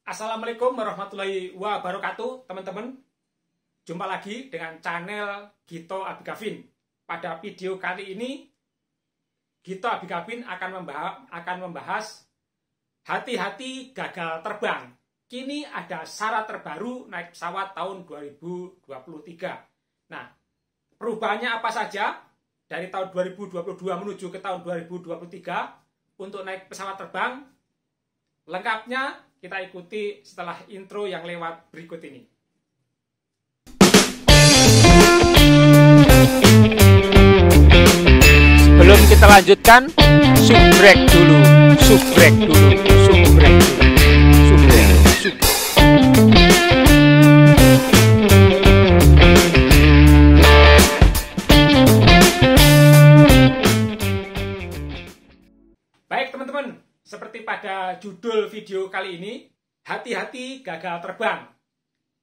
Assalamualaikum warahmatullahi wabarakatuh, teman-teman. Jumpa lagi dengan channel Gito Abi Gavin. Pada video kali ini, Gito Abi Gavin akan membahas hati-hati gagal terbang. Kini ada syarat terbaru naik pesawat tahun 2023. Nah, perubahannya apa saja dari tahun 2022 menuju ke tahun 2023 untuk naik pesawat terbang? Lengkapnya kita ikuti setelah intro yang lewat berikut ini. Sebelum kita lanjutkan, subrek dulu. Baik teman-teman, seperti pada judul video kali ini, hati-hati gagal terbang.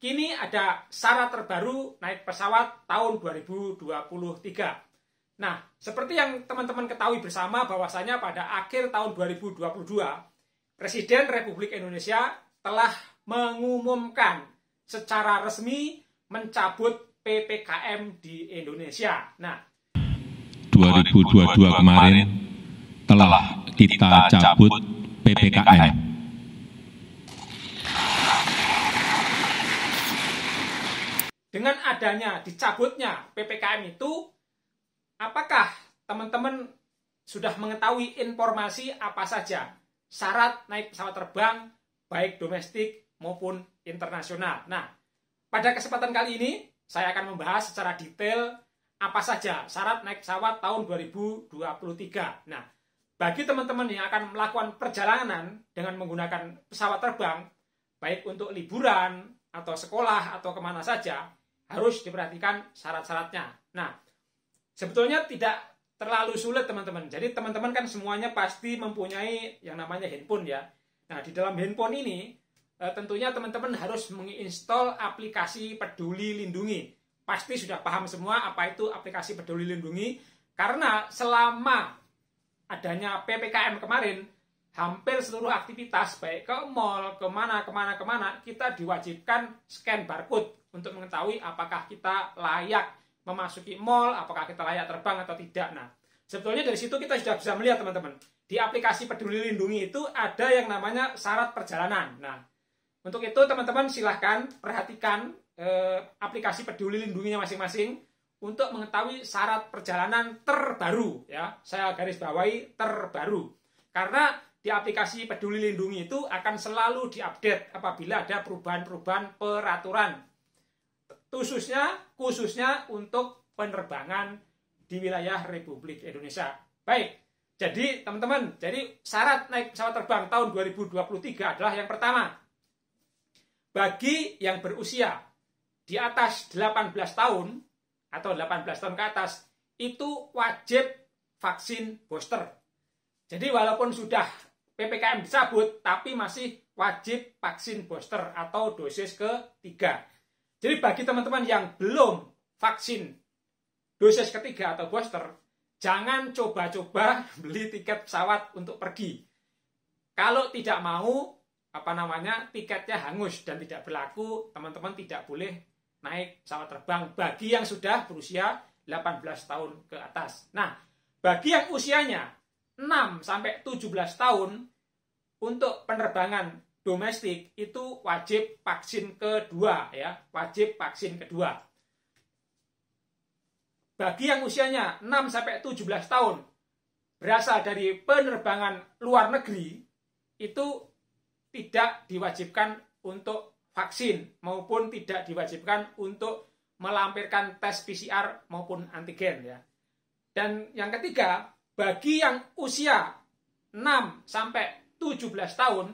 Kini ada syarat terbaru naik pesawat tahun 2023. Nah, seperti yang teman-teman ketahui bersama bahwasanya pada akhir tahun 2022, Presiden Republik Indonesia telah mengumumkan secara resmi mencabut PPKM di Indonesia. Nah, 2022 kemarin telah kita cabut PPKM. Dengan adanya dicabutnya PPKM itu, apakah teman-teman sudah mengetahui informasi apa saja syarat naik pesawat terbang baik domestik maupun internasional? Nah, pada kesempatan kali ini saya akan membahas secara detail apa saja syarat naik pesawat tahun 2023. Nah, bagi teman-teman yang akan melakukan perjalanan dengan menggunakan pesawat terbang, baik untuk liburan atau sekolah atau kemana saja, harus diperhatikan syarat-syaratnya. Nah, sebetulnya tidak terlalu sulit teman-teman. Jadi teman-teman kan semuanya pasti mempunyai yang namanya handphone ya. Nah, di dalam handphone ini tentunya teman-teman harus menginstall aplikasi Peduli Lindungi. Pasti sudah paham semua apa itu aplikasi Peduli Lindungi, karena selama adanya PPKM kemarin, hampir seluruh aktivitas baik ke mall, kemana, kita diwajibkan scan barcode untuk mengetahui apakah kita layak memasuki mall, apakah kita layak terbang atau tidak. Nah, sebetulnya dari situ kita sudah bisa melihat teman-teman, di aplikasi Peduli Lindungi itu ada yang namanya syarat perjalanan. Nah, untuk itu teman-teman silahkan perhatikan aplikasi Peduli Lindunginya masing-masing untuk mengetahui syarat perjalanan terbaru ya. Saya garis bawahi terbaru. Karena di aplikasi Peduli Lindungi itu akan selalu diupdate apabila ada perubahan-perubahan peraturan. Khususnya untuk penerbangan di wilayah Republik Indonesia. Baik, jadi teman-teman, jadi syarat naik pesawat terbang tahun 2023 adalah yang pertama, bagi yang berusia di atas 18 tahun atau 18 tahun ke atas, itu wajib vaksin booster. Jadi walaupun sudah PPKM dicabut, tapi masih wajib vaksin booster atau dosis ketiga. Jadi bagi teman-teman yang belum vaksin dosis ketiga atau booster, jangan coba-coba beli tiket pesawat untuk pergi. Kalau tidak mau, tiketnya hangus dan tidak berlaku, teman-teman tidak boleh naik pesawat terbang bagi yang sudah berusia 18 tahun ke atas. Nah, bagi yang usianya 6-17 tahun, untuk penerbangan domestik itu wajib vaksin kedua ya, wajib vaksin kedua. Bagi yang usianya 6-17 tahun berasal dari penerbangan luar negeri, itu tidak diwajibkan untuk vaksin maupun tidak diwajibkan untuk melampirkan tes PCR maupun antigen ya. Dan yang ketiga, bagi yang usia 6-17 tahun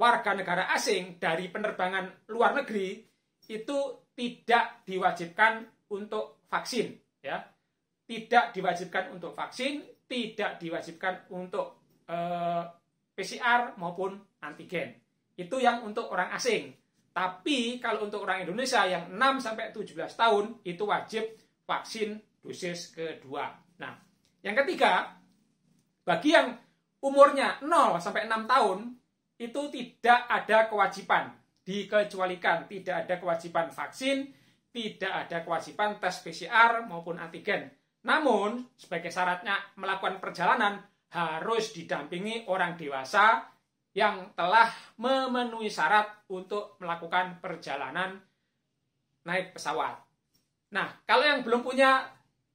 warga negara asing dari penerbangan luar negeri, itu tidak diwajibkan untuk vaksin ya. Tidak diwajibkan untuk vaksin, tidak diwajibkan untuk PCR maupun antigen. Itu yang untuk orang asing. Tapi kalau untuk orang Indonesia yang 6-17 tahun itu wajib vaksin dosis kedua. Nah, yang ketiga, bagi yang umurnya 0-6 tahun itu tidak ada kewajiban, dikecualikan tidak ada kewajiban vaksin, tidak ada kewajiban tes PCR maupun antigen. Namun, sebagai syaratnya melakukan perjalanan harus didampingi orang dewasa yang telah memenuhi syarat untuk melakukan perjalanan naik pesawat. Nah, kalau yang belum punya,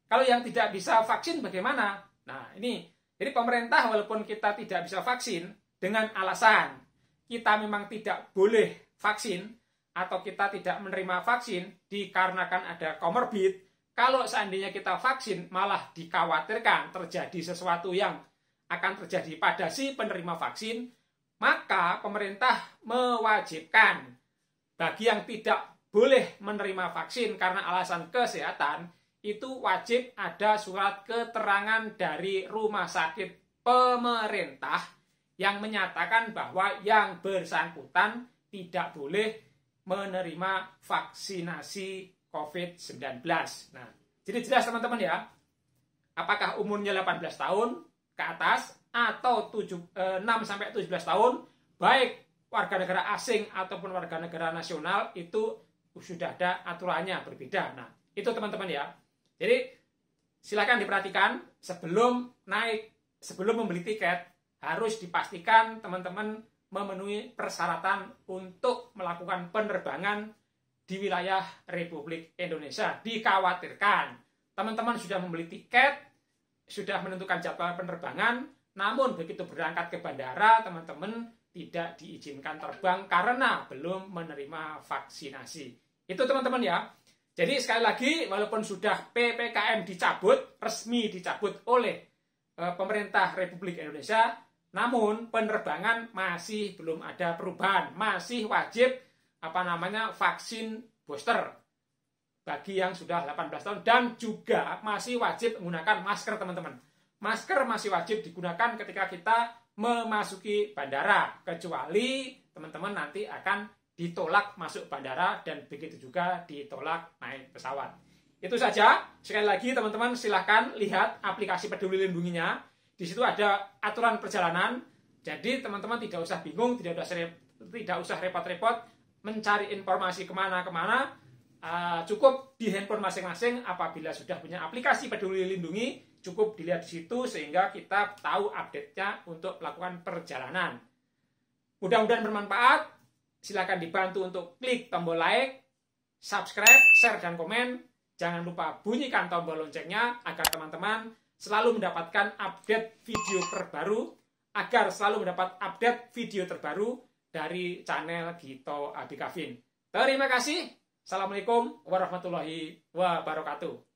kalau yang tidak bisa vaksin bagaimana? Nah, ini, jadi pemerintah walaupun kita tidak bisa vaksin, dengan alasan kita memang tidak boleh vaksin, atau kita tidak menerima vaksin dikarenakan ada komorbid, kalau seandainya kita vaksin malah dikhawatirkan terjadi sesuatu yang akan terjadi pada si penerima vaksin, maka pemerintah mewajibkan bagi yang tidak boleh menerima vaksin karena alasan kesehatan, itu wajib ada surat keterangan dari rumah sakit pemerintah yang menyatakan bahwa yang bersangkutan tidak boleh menerima vaksinasi COVID-19. Nah, jadi jelas teman-teman ya, apakah umurnya 18 tahun ke atas atau 6-17 tahun, baik warga negara asing ataupun warga negara nasional, itu sudah ada aturannya berbeda. Nah, itu teman-teman ya. Jadi, silakan diperhatikan sebelum naik, sebelum membeli tiket, harus dipastikan teman-teman memenuhi persyaratan untuk melakukan penerbangan di wilayah Republik Indonesia. Dikhawatirkan teman-teman sudah membeli tiket, sudah menentukan jadwal penerbangan, namun begitu berangkat ke bandara, teman-teman tidak diizinkan terbang karena belum menerima vaksinasi. Itu teman-teman ya. Jadi sekali lagi, walaupun sudah PPKM dicabut, resmi dicabut oleh pemerintah Republik Indonesia, namun penerbangan masih belum ada perubahan, masih wajib vaksin booster bagi yang sudah 18 tahun, dan juga masih wajib menggunakan masker teman-teman. Masker masih wajib digunakan ketika kita memasuki bandara, kecuali teman-teman nanti akan ditolak masuk bandara dan begitu juga ditolak naik pesawat. Itu saja. Sekali lagi teman-teman silahkan lihat aplikasi Peduli Lindunginya. Di situ ada aturan perjalanan. Jadi teman-teman tidak usah bingung, tidak usah repot-repot mencari informasi kemana-kemana. Cukup di handphone masing-masing. Apabila sudah punya aplikasi Peduli Lindungi, cukup dilihat di situ sehingga kita tahu update-nya untuk melakukan perjalanan. Mudah-mudahan bermanfaat. Silakan dibantu untuk klik tombol like, subscribe, share, dan komen. Jangan lupa bunyikan tombol loncengnya agar teman-teman selalu mendapatkan update video terbaru, agar selalu mendapat update video terbaru dari channel Gito Abikavin. Terima kasih. Assalamualaikum warahmatullahi wabarakatuh.